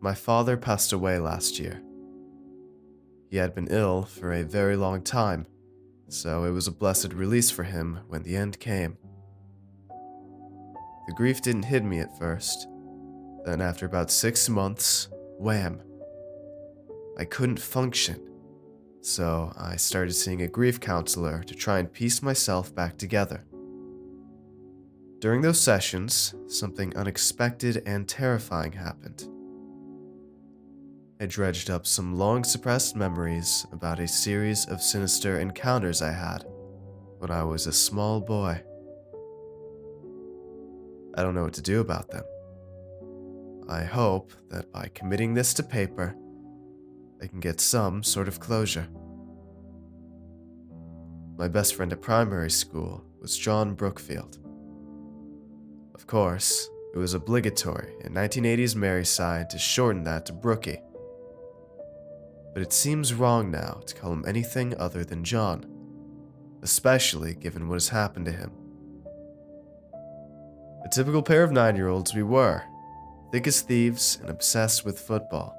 My father passed away last year. He had been ill for a very long time, so it was a blessed release for him when the end came. The grief didn't hit me at first. Then after about 6 months, wham! I couldn't function, so I started seeing a grief counselor to try and piece myself back together. During those sessions, something unexpected and terrifying happened. I dredged up some long-suppressed memories about a series of sinister encounters I had when I was a small boy. I don't know what to do about them. I hope that by committing this to paper, I can get some sort of closure. My best friend at primary school was John Brookfield. Of course, it was obligatory in 1980s Maryside to shorten that to Brookie. But it seems wrong now to call him anything other than John, especially given what has happened to him. A typical pair of 9-year-olds we were, thick as thieves and obsessed with football.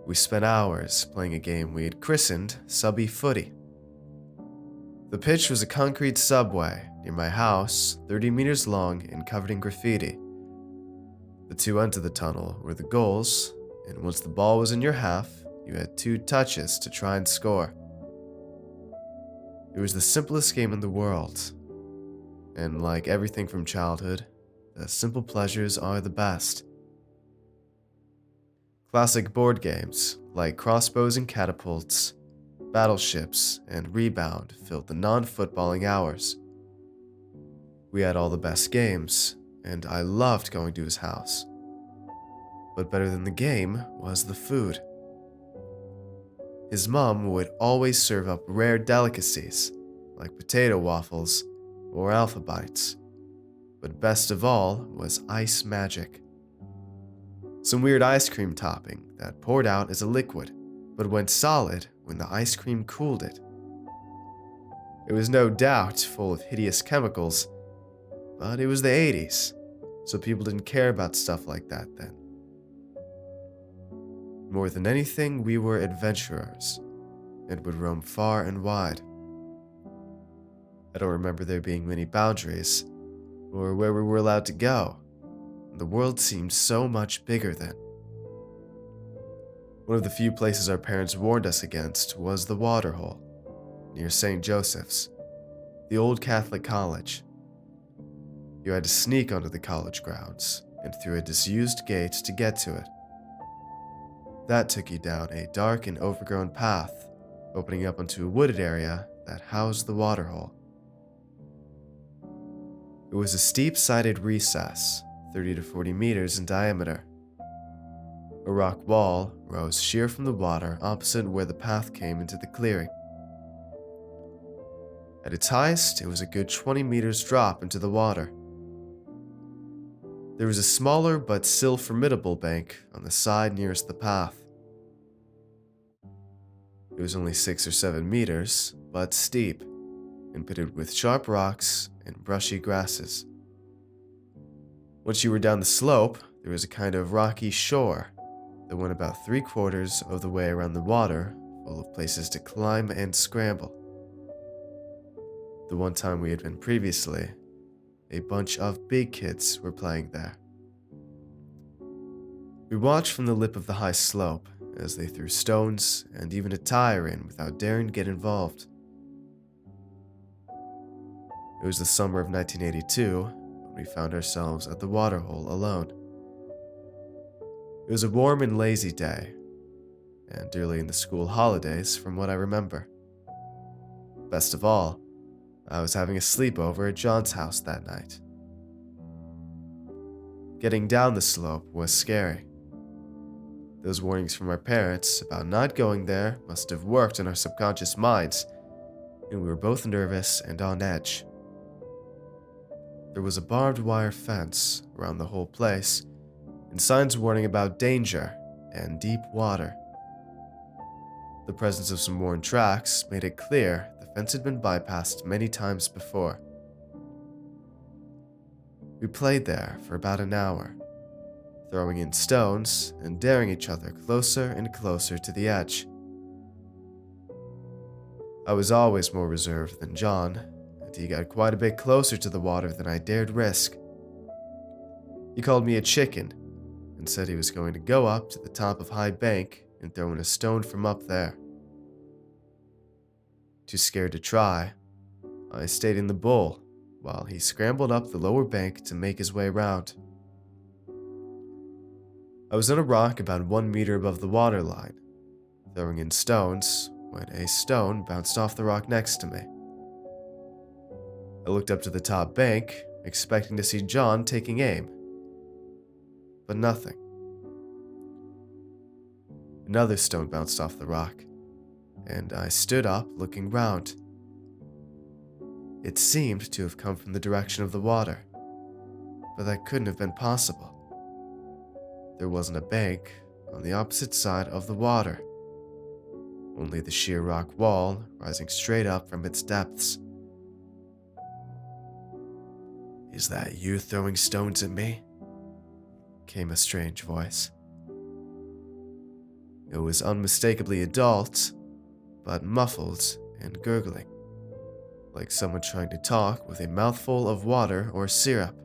We spent hours playing a game we had christened Subby Footy. The pitch was a concrete subway near my house, 30 meters long and covered in graffiti. The two ends of the tunnel were the goals, and once the ball was in your half, you had 2 touches to try and score. It was the simplest game in the world, and like everything from childhood, the simple pleasures are the best. Classic board games like crossbows and catapults, battleships, and Rebound filled the non-footballing hours. We had all the best games, and I loved going to his house. But better than the game was the food. His mom would always serve up rare delicacies like potato waffles or alpha bites. But best of all was ice magic. Some weird ice cream topping that poured out as a liquid, but went solid when the ice cream cooled it. It was no doubt full of hideous chemicals, but it was the 80s, so people didn't care about stuff like that then. More than anything, we were adventurers and would roam far and wide. I don't remember there being many boundaries or where we were allowed to go. The world seemed so much bigger then. One of the few places our parents warned us against was the Waterhole, near St. Joseph's, the old Catholic college. You had to sneak onto the college grounds and through a disused gate to get to it. That took you down a dark and overgrown path, opening up onto a wooded area that housed the Waterhole. It was a steep-sided recess, 30 to 40 meters in diameter. A rock wall rose sheer from the water opposite where the path came into the clearing. At its highest, it was a good 20 meters drop into the water. There was a smaller but still formidable bank on the side nearest the path. It was only 6 or 7 meters, but steep, and pitted with sharp rocks and brushy grasses. Once you were down the slope, there was a kind of rocky shore that went about 3/4 of the way around the water, full of places to climb and scramble. The one time we had been previously, a bunch of big kids were playing there. We watched from the lip of the high slope as they threw stones and even a tire in without daring to get involved. It was the summer of 1982 when we found ourselves at the Waterhole alone. It was a warm and lazy day, and early in the school holidays from what I remember. Best of all, I was having a sleepover at John's house that night. Getting down the slope was scary. Those warnings from our parents about not going there must have worked on our subconscious minds, and we were both nervous and on edge. There was a barbed wire fence around the whole place, and signs warning about danger and deep water. The presence of some worn tracks made it clear the fence had been bypassed many times before. We played there for about an hour, throwing in stones and daring each other closer and closer to the edge. I was always more reserved than John, and he got quite a bit closer to the water than I dared risk. He called me a chicken and said he was going to go up to the top of High Bank and throw in a stone from up there. Too scared to try, I stayed in the bowl while he scrambled up the lower bank to make his way around. I was on a rock about 1 meter above the water line, throwing in stones when a stone bounced off the rock next to me. I looked up to the top bank, expecting to see John taking aim, but nothing. Another stone bounced off the rock, and I stood up looking round. It seemed to have come from the direction of the water, but that couldn't have been possible. There wasn't a bank on the opposite side of the water, only the sheer rock wall rising straight up from its depths. "Is that you throwing stones at me?" came a strange voice. It was unmistakably adult, but muffled and gurgling, like someone trying to talk with a mouthful of water or syrup.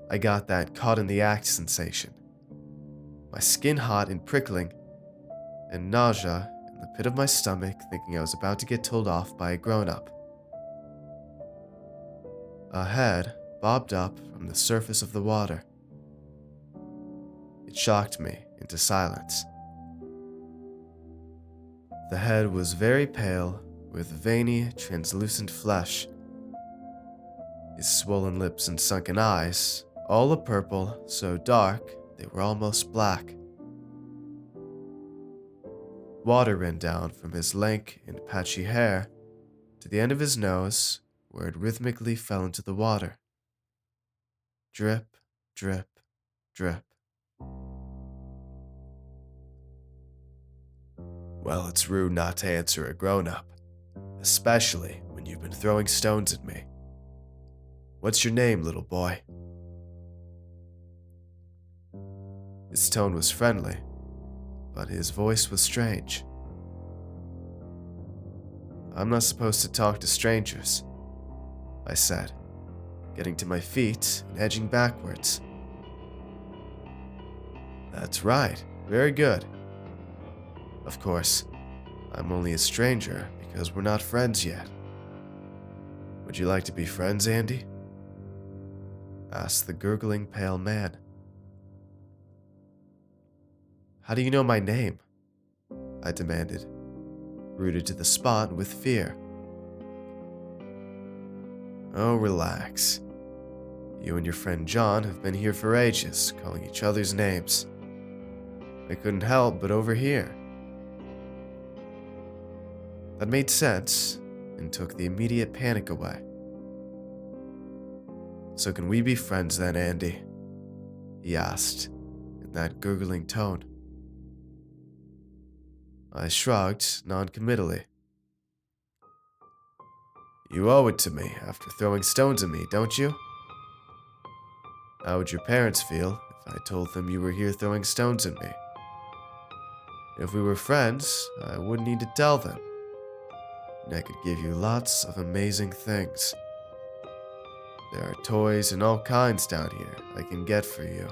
I got that caught-in-the-act sensation, my skin hot and prickling, and nausea in the pit of my stomach, thinking I was about to get told off by a grown-up. A head bobbed up from the surface of the water. It shocked me into silence. The head was very pale, with veiny, translucent flesh. His swollen lips and sunken eyes, all a purple, so dark they were almost black. Water ran down from his lank and patchy hair to the end of his nose, where it rhythmically fell into the water. Drip, drip, drip. "Well, it's rude not to answer a grown-up, especially when you've been throwing stones at me. What's your name, little boy?" His tone was friendly, but his voice was strange. "I'm not supposed to talk to strangers," I said, getting to my feet and edging backwards. "That's right, very good. Of course, I'm only a stranger because we're not friends yet. Would you like to be friends, Andy?" asked the gurgling pale man. "How do you know my name?" I demanded, rooted to the spot with fear. "Oh, relax. You and your friend John have been here for ages, calling each other's names. I couldn't help but overhear." That made sense and took the immediate panic away. "So can we be friends then, Andy?" he asked in that gurgling tone. I shrugged non-committally. "You owe it to me after throwing stones at me, don't you? How would your parents feel if I told them you were here throwing stones at me? If we were friends, I wouldn't need to tell them, and I could give you lots of amazing things. There are toys and all kinds down here I can get for you."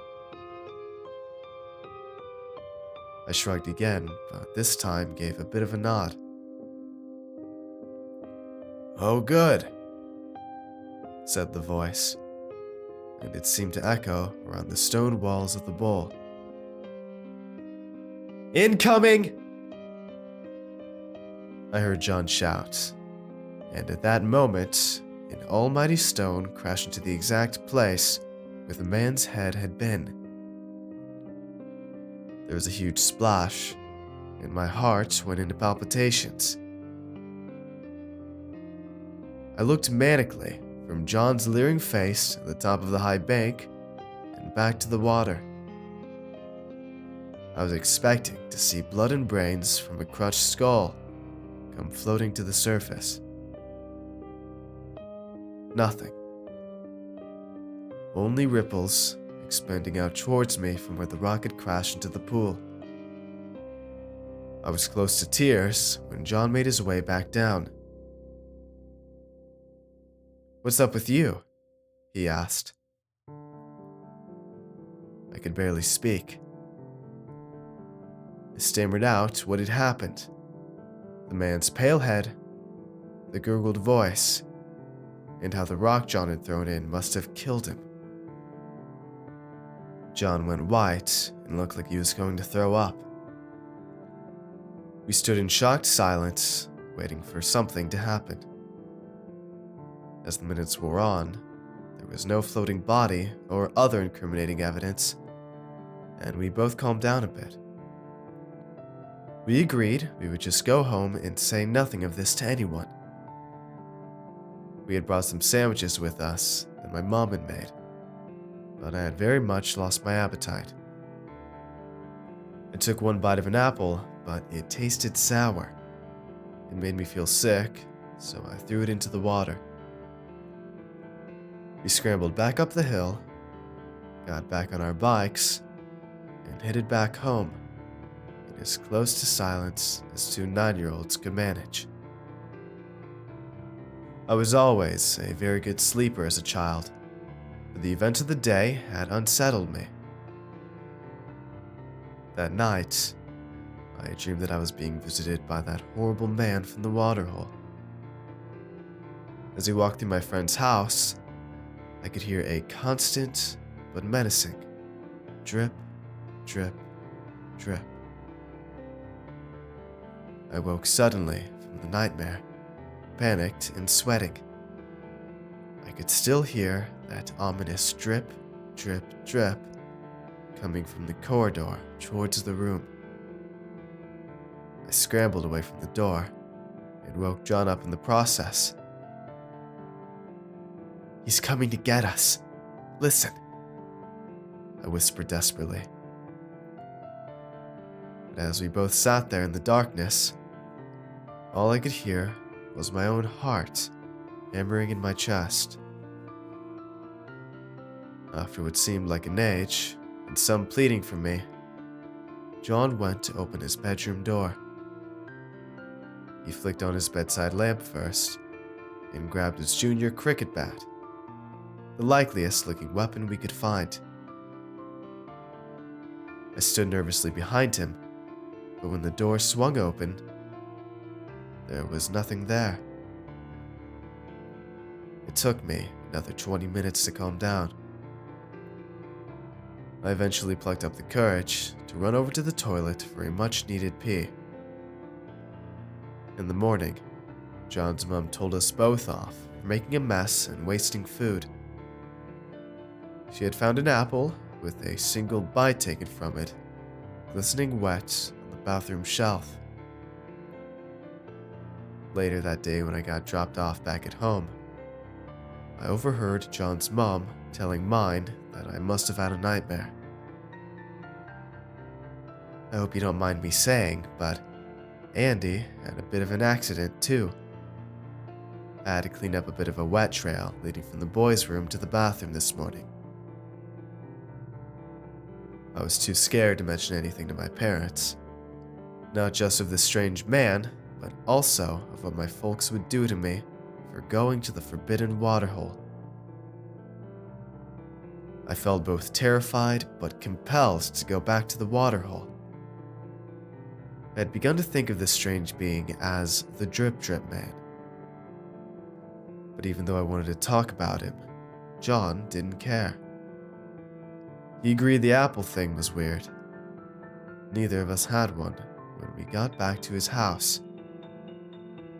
I shrugged again, but this time gave a bit of a nod. "Oh, good," said the voice, and it seemed to echo around the stone walls of the bowl. "Incoming!" I heard John shout, and at that moment, an almighty stone crashed into the exact place where the man's head had been. There was a huge splash, and my heart went into palpitations. I looked manically from John's leering face at the top of the high bank and back to the water. I was expecting to see blood and brains from a crushed skull come floating to the surface. Nothing. Only ripples expanding out towards me from where the rocket crashed into the pool. I was close to tears when John made his way back down. "What's up with you?" he asked. I could barely speak. I stammered out what had happened. The man's pale head, the gurgled voice, and how the rock John had thrown in must have killed him. John went white and looked like he was going to throw up. We stood in shocked silence, waiting for something to happen. As the minutes wore on, there was no floating body or other incriminating evidence, and we both calmed down a bit. We agreed we would just go home and say nothing of this to anyone. We had brought some sandwiches with us that my mom had made, but I had very much lost my appetite. I took one bite of an apple, but it tasted sour. It made me feel sick, so I threw it into the water. We scrambled back up the hill, got back on our bikes, and headed back home, in as close to silence as two 9-year-olds could manage. I was always a very good sleeper as a child, but the event of the day had unsettled me. That night, I dreamed that I was being visited by that horrible man from the waterhole. As he walked through my friend's house, I could hear a constant but menacing drip, drip, drip. I woke suddenly from the nightmare, panicked and sweating. I could still hear that ominous drip, drip, drip coming from the corridor towards the room. I scrambled away from the door and woke John up in the process. "He's coming to get us. Listen," I whispered desperately. But as we both sat there in the darkness, all I could hear was my own heart hammering in my chest. After what seemed like an age, and some pleading from me, John went to open his bedroom door. He flicked on his bedside lamp first, and grabbed his junior cricket bat, the likeliest looking weapon we could find. I stood nervously behind him, but when the door swung open, there was nothing there. It took me another 20 minutes to calm down. I eventually plucked up the courage to run over to the toilet for a much-needed pee. In the morning, John's mom told us both off for making a mess and wasting food. She had found an apple with a single bite taken from it, glistening wet on the bathroom shelf. Later that day, when I got dropped off back at home, I overheard John's mom telling mine that I must have had a nightmare. I hope you don't mind me saying, but Andy had a bit of an accident too. I had to clean up a bit of a wet trail leading from the boys' room to the bathroom this morning. I was too scared to mention anything to my parents, not just of this strange man, but also of what my folks would do to me for going to the forbidden waterhole. I felt both terrified but compelled to go back to the waterhole. I had begun to think of this strange being as the Drip Drip Man. But even though I wanted to talk about him, John didn't care. He agreed the apple thing was weird. Neither of us had one when we got back to his house,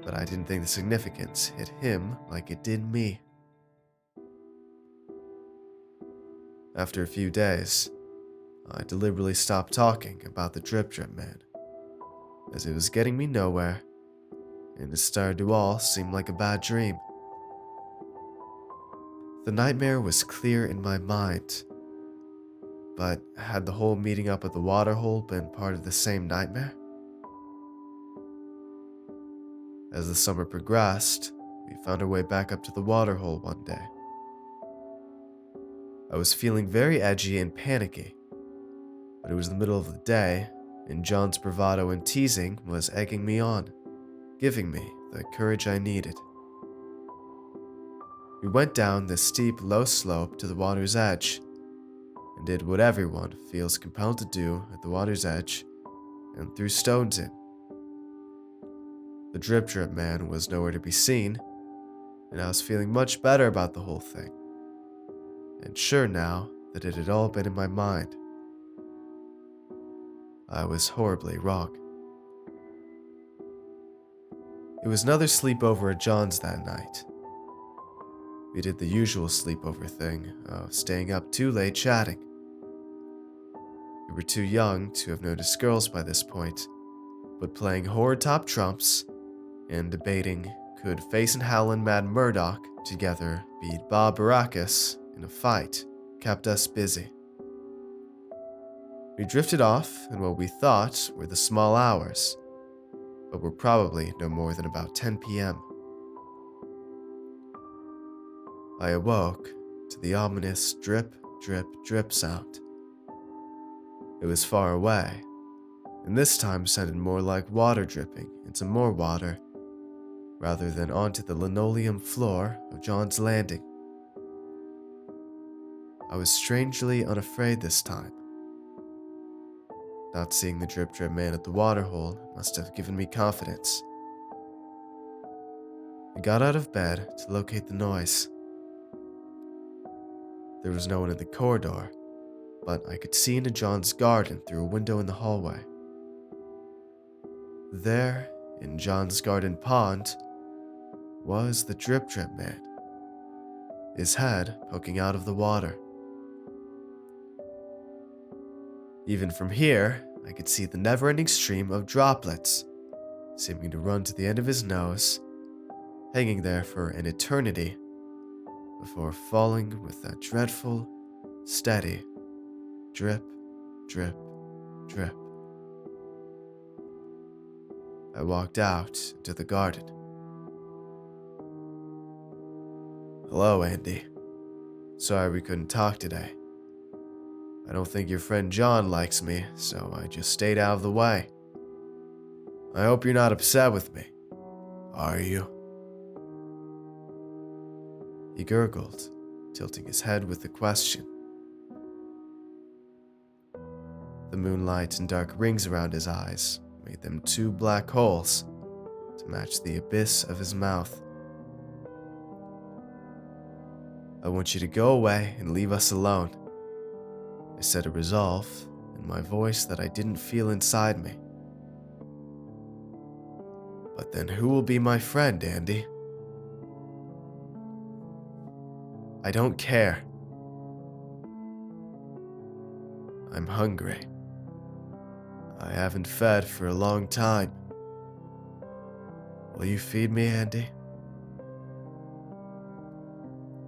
but I didn't think the significance hit him like it did me. After a few days, I deliberately stopped talking about the Drip Drip Man, as it was getting me nowhere, and it started to all seem like a bad dream. The nightmare was clear in my mind, but had the whole meeting up at the waterhole been part of the same nightmare? As the summer progressed, we found our way back up to the waterhole one day. I was feeling very edgy and panicky, but it was the middle of the day, and John's bravado and teasing was egging me on, giving me the courage I needed. We went down the steep, low slope to the water's edge, and did what everyone feels compelled to do at the water's edge, and threw stones in. The drip drip man was nowhere to be seen, and I was feeling much better about the whole thing, and sure now that it had all been in my mind. I was horribly wrong. It was another sleepover at John's that night. We did the usual sleepover thing of staying up too late chatting. We were too young to have noticed girls by this point, but playing horror top trumps and debating could Face and Howlin' Mad Murdoch together beat Bob Baracus in a fight kept us busy. We drifted off in what we thought were the small hours, but were probably no more than about 10 p.m. I awoke to the ominous drip, drip, drip sound. It was far away, and this time sounded more like water dripping into more water, rather than onto the linoleum floor of John's landing. I was strangely unafraid this time. Not seeing the drip drip man at the waterhole must have given me confidence. I got out of bed to locate the noise. There was no one in the corridor, but I could see into John's garden through a window in the hallway. There, in John's garden pond, was the drip drip man, his head poking out of the water. Even from here, I could see the never-ending stream of droplets, seeming to run to the end of his nose, hanging there for an eternity, before falling with that dreadful, steady drip, drip, drip. I walked out into the garden. "Hello, Andy. Sorry we couldn't talk today. I don't think your friend John likes me, so I just stayed out of the way. I hope you're not upset with me, are you?" He gurgled, tilting his head with the question. The moonlight and dark rings around his eyes made them two black holes to match the abyss of his mouth. "I want you to go away and leave us alone," I said a resolve in my voice that I didn't feel inside me. "But then who will be my friend, Andy?" "I don't care. I'm hungry. I haven't fed for a long time. Will you feed me, Andy?"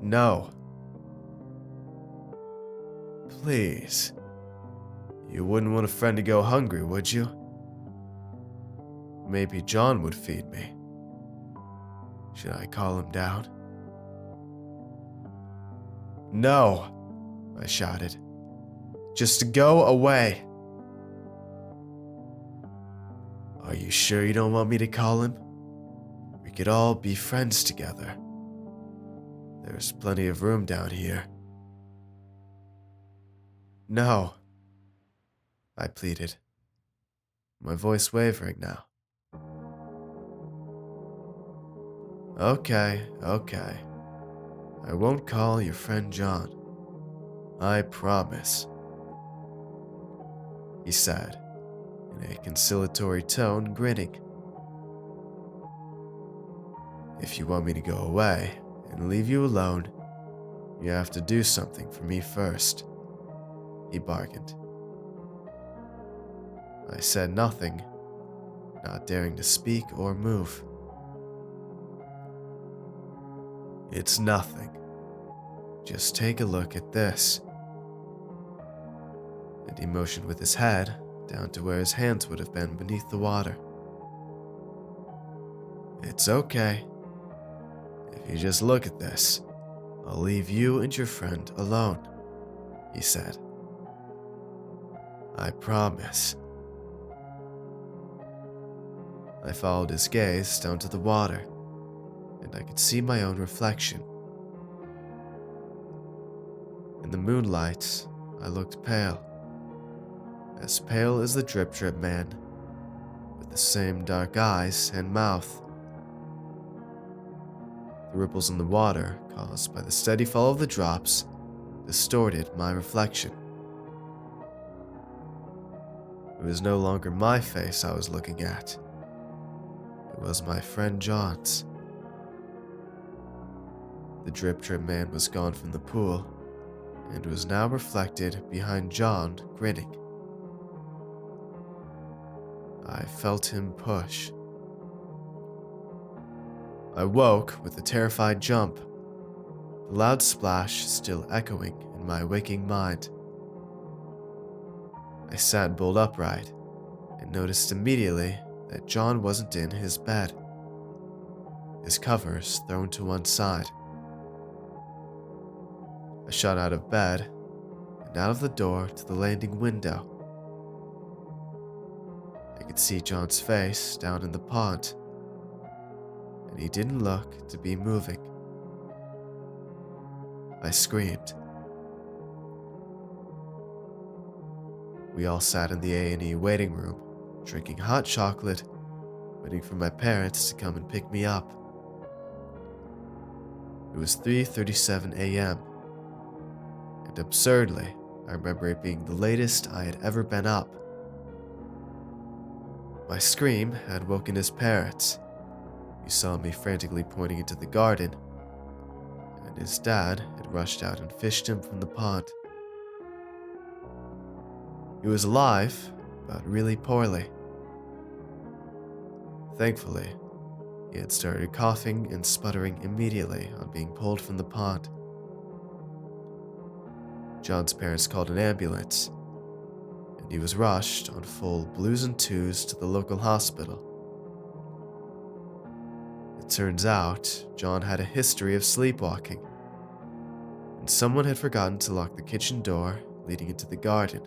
"No." "Please. You wouldn't want a friend to go hungry, would you? Maybe John would feed me. Should I call him down?" "No," I shouted. "Just go away." "Are you sure you don't want me to call him? We could all be friends together. There's plenty of room down here." "No," I pleaded, my voice wavering now. Okay. I won't call your friend John. I promise," he said, in a conciliatory tone, grinning. "If you want me to go away and leave you alone, you have to do something for me first," he bargained. I said nothing, not daring to speak or move. "It's nothing. Just take a look at this." And he motioned with his head down to where his hands would have been beneath the water. "It's okay. If you just look at this, I'll leave you and your friend alone." he said. I promise. I followed his gaze down to the water, and I could see my own reflection. In the moonlight, I looked pale as the Drip Drip Man, with the same dark eyes and mouth. The ripples in the water, caused by the steady fall of the drops, distorted my reflection. It was no longer my face I was looking at. It was my friend John's. The Drip Drip Man was gone from the pool, and was now reflected behind John, grinning. I felt him push. I woke with a terrified jump, the loud splash still echoing in my waking mind. I sat bolt upright and noticed immediately that John wasn't in his bed, his covers thrown to one side. I shot out of bed and out of the door to the landing window. I could see John's face down in the pond, and he didn't look to be moving. I screamed. We all sat in the A&E waiting room, drinking hot chocolate, waiting for my parents to come and pick me up. It was 3:37 a.m., and absurdly, I remember it being the latest I had ever been up. My scream had woken his parents, who saw me frantically pointing into the garden, and his dad had rushed out and fished him from the pond. He was alive, but really poorly. Thankfully, he had started coughing and sputtering immediately on being pulled from the pond. John's parents called an ambulance, and he was rushed on full blues and twos to the local hospital. It turns out, John had a history of sleepwalking, and someone had forgotten to lock the kitchen door leading into the garden,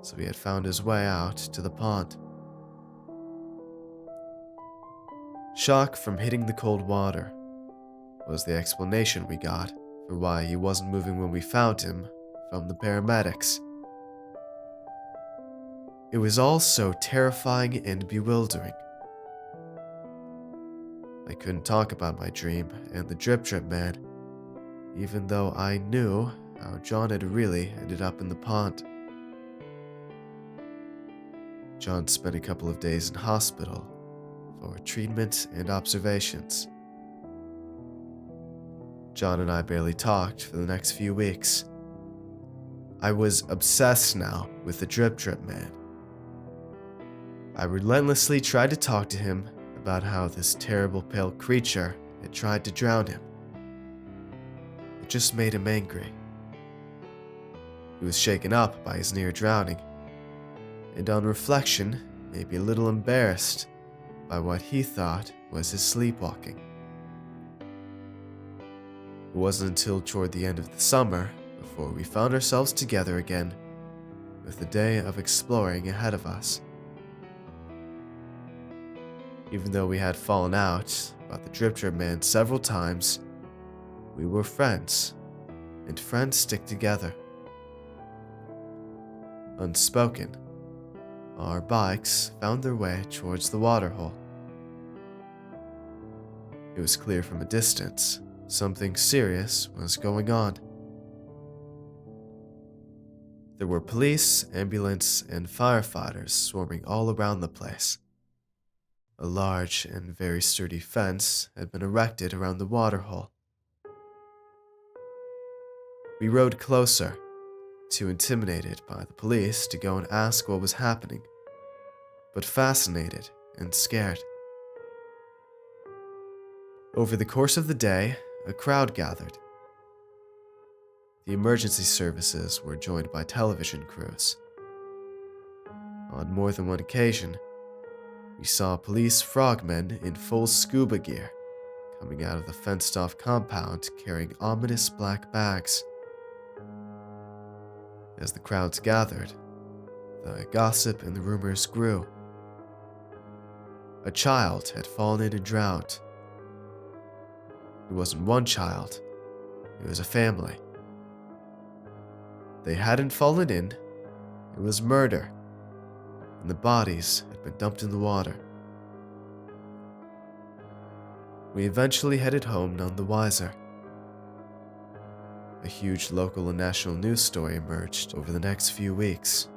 so he had found his way out to the pond. Shock from hitting the cold water was the explanation we got for why he wasn't moving when we found him from the paramedics. It was all so terrifying and bewildering. I couldn't talk about my dream and the Drip Drip Man, even though I knew how John had really ended up in the pond. John spent a couple of days in hospital for treatment and observations. John and I barely talked for the next few weeks. I was obsessed now with the Drip Drip Man. I relentlessly tried to talk to him about how this terrible pale creature had tried to drown him. It just made him angry. He was shaken up by his near drowning, and on reflection, maybe a little embarrassed by what he thought was his sleepwalking. It wasn't until toward the end of the summer before we found ourselves together again, with a day of exploring ahead of us. Even though we had fallen out about the Drip Drip Man several times, we were friends, and friends stick together. Unspoken, our bikes found their way towards the waterhole. It was clear from a distance something serious was going on. There were police, ambulance, and firefighters swarming all around the place. A large and very sturdy fence had been erected around the waterhole. We rode closer, too intimidated by the police to go and ask what was happening, but fascinated and scared. Over the course of the day, a crowd gathered. The emergency services were joined by television crews. On more than one occasion, we saw police frogmen in full scuba gear coming out of the fenced-off compound carrying ominous black bags. As the crowds gathered, the gossip and the rumors grew. A child had fallen in and drowned. It wasn't one child, it was a family. They hadn't fallen in, it was murder, and the bodies had been dumped in the water. We eventually headed home none the wiser. A huge local and national news story emerged over the next few weeks.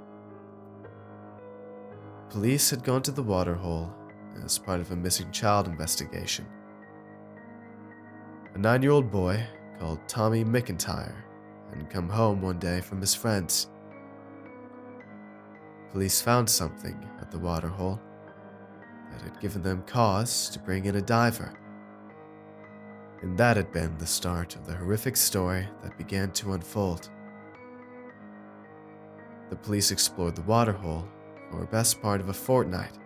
Police had gone to the waterhole as part of a missing child investigation. A 9-year-old boy called Tommy McIntyre had come home one day from his friends. Police found something at the waterhole that had given them cause to bring in a diver. And that had been the start of the horrific story that began to unfold. The police explored the waterhole for the best part of a fortnight,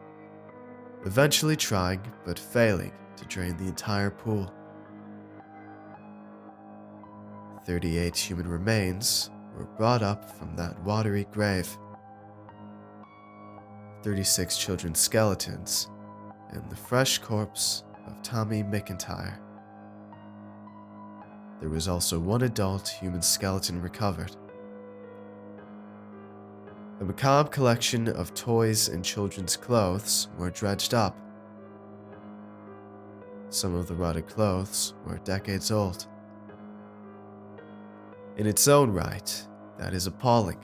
eventually trying but failing to drain the entire pool. 38 human remains were brought up from that watery grave. 36 children's skeletons and the fresh corpse of Tommy McIntyre. There was also one adult human skeleton recovered. A macabre collection of toys and children's clothes were dredged up. Some of the rotted clothes were decades old. In its own right, that is appalling,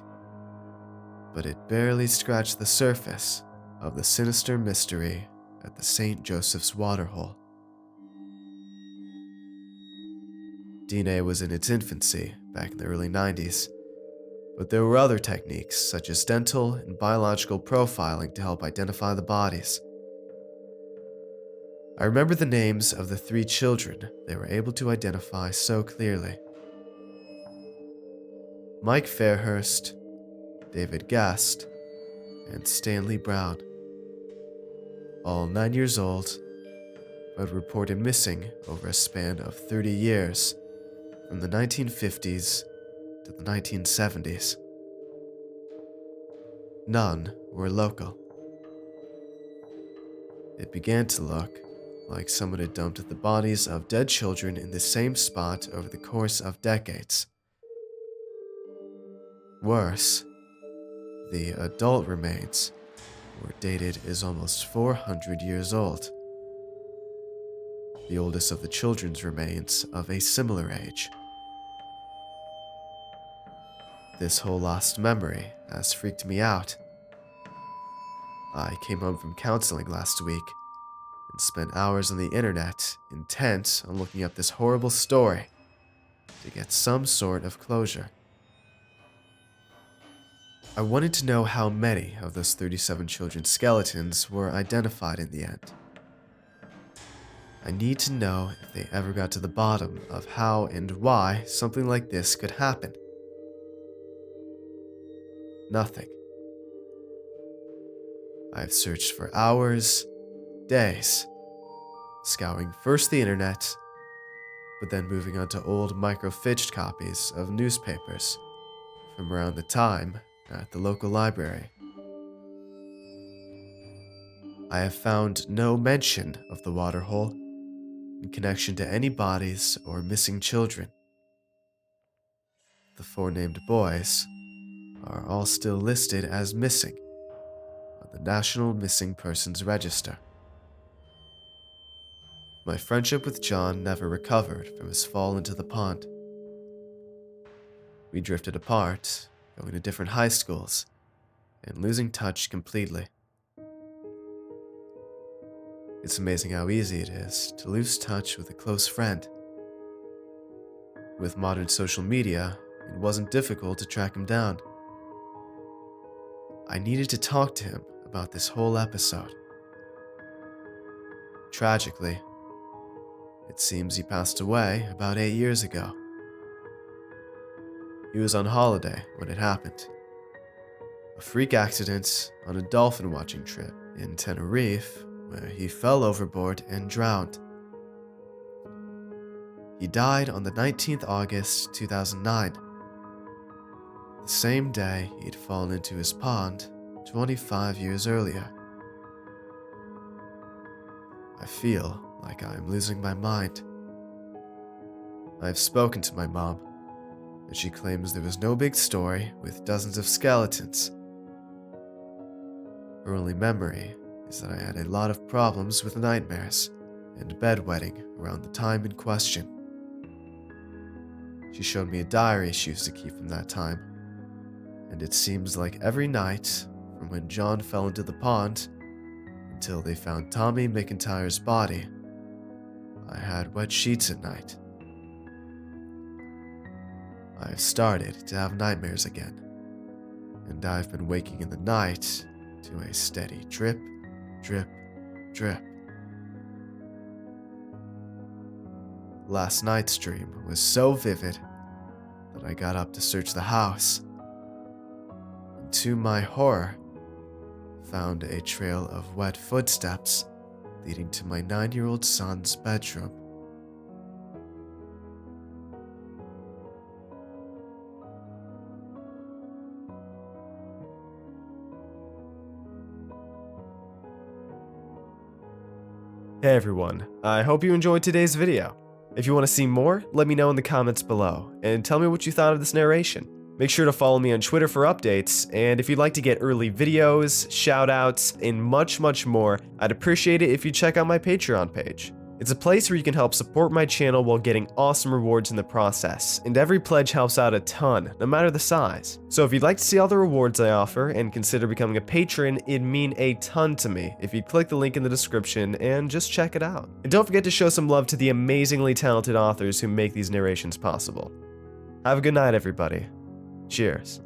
but it barely scratched the surface of the sinister mystery at the St. Joseph's Waterhole. DNA was in its infancy back in the early 90s, but there were other techniques such as dental and biological profiling to help identify the bodies. I remember the names of the 3 children they were able to identify so clearly. Mike Fairhurst, David Gast, and Stanley Brown. All 9 years old, but reported missing over a span of 30 years, from the 1950s to the 1970s. None were local. It began to look like someone had dumped the bodies of dead children in the same spot over the course of decades. Worse, the adult remains were dated as almost 400 years old. The oldest of the children's remains of a similar age. This whole lost memory has freaked me out. I came home from counseling last week and spent hours on the internet intent on looking up this horrible story to get some sort of closure. I wanted to know how many of those 37 children's skeletons were identified in the end. I need to know if they ever got to the bottom of how and why something like this could happen. Nothing. I've searched for hours, days, scouring first the internet, but then moving on to old microfiche copies of newspapers from around the time at the local library. I have found no mention of the waterhole in connection to any bodies or missing children. The 4 named boys are all still listed as missing on the National Missing Persons Register. My friendship with John never recovered from his fall into the pond. We drifted apart, going to different high schools, and losing touch completely. It's amazing how easy it is to lose touch with a close friend. With modern social media, it wasn't difficult to track him down. I needed to talk to him about this whole episode. Tragically, it seems he passed away about 8 years ago. He was on holiday when it happened. A freak accident on a dolphin watching trip in Tenerife where he fell overboard and drowned. He died on the 19th August 2009. the same day he'd fallen into his pond 25 years earlier. I feel like I'm losing my mind. I've spoken to my mom, and she claims there was no big story with dozens of skeletons. Her only memory is that I had a lot of problems with nightmares and bedwetting around the time in question. She showed me a diary she used to keep from that time, and it seems like every night from when John fell into the pond until they found Tommy McIntyre's body, I had wet sheets at night. I've started to have nightmares again, and I've been waking in the night to a steady drip, drip, drip. Last night's dream was so vivid that I got up to search the house, and to my horror, found a trail of wet footsteps leading to my 9-year-old son's bedroom. Hey everyone, I hope you enjoyed today's video. If you want to see more, let me know in the comments below, and tell me what you thought of this narration. Make sure to follow me on Twitter for updates, and if you'd like to get early videos, shoutouts, and much more, I'd appreciate it if you check out my Patreon page. It's a place where you can help support my channel while getting awesome rewards in the process, and every pledge helps out a ton, no matter the size. So if you'd like to see all the rewards I offer and consider becoming a patron, it'd mean a ton to me if you'd click the link in the description and just check it out. And don't forget to show some love to the amazingly talented authors who make these narrations possible. Have a good night, everybody. Cheers.